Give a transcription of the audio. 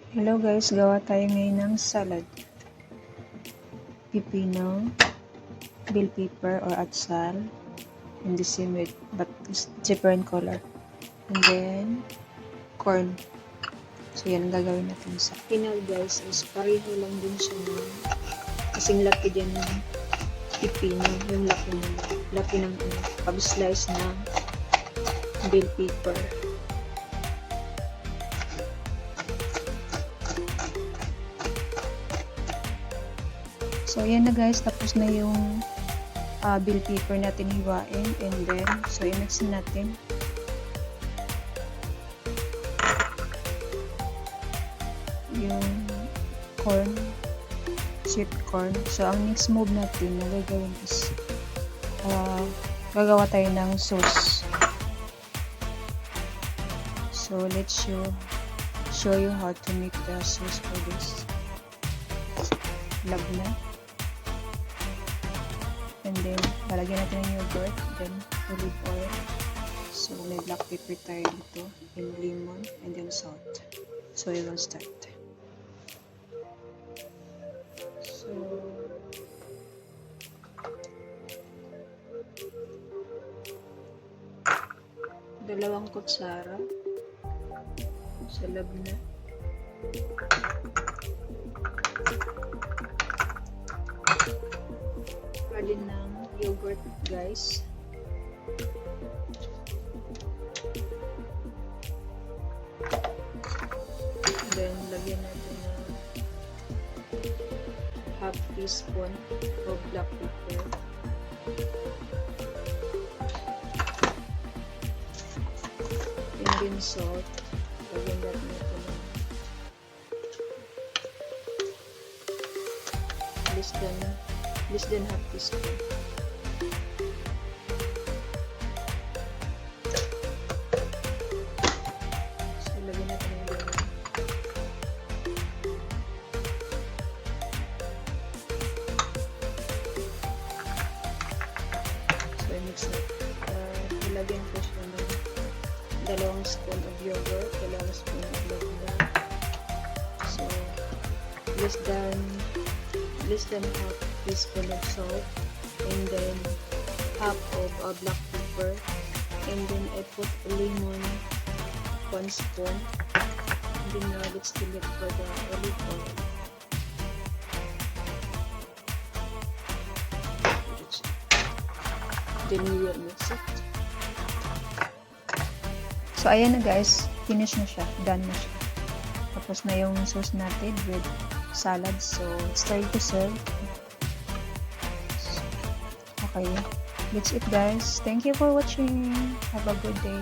Hello guys, gawa tayo ngayon ng salad. Pipino, bell pepper or atsal, and the same with, but it's different color. And then, corn. So yan ang gagawin natin sa final guys, is pareho lang din siya ng kasing laki din ng pipino, yung laki ng pag-slice ng bell pepper. So, yan na guys. Tapos na yung bell pepper natin hiwain. And then, so, i-mix natin. Yung corn. Sweet corn. So, ang next move natin na gagawin is gagawa tayo ng sauce. So, let's show you how to make the sauce for this. Love na. And then, lalagyan natin ng yogurt, then olive oil. So, may black pepper tayo dito, and lemon, and then salt. So, we will start. So, dalawang kutsara sa labna. Din ng yogurt guys. Then lagyan natin ng half teaspoon of black pepper. And then salt. Lagyan natin ito ng less than half teaspoon. So, lagyan natin yung lemon. So, i-mix natin. Ilagyan ko siya ng 2 spoon of yogurt, 2 spoon of lemon. So, less than half teaspoon of salt, and then half of black pepper, and then I put lemon 1 spoon, and then now let's fill it for the olive oil. Then we will mix it. So ayan na guys, finish na siya, done na siya. Tapos na yung sauce natin with salad, so it's time to serve. Okay, that's it guys. Thank you for watching. Have a good day.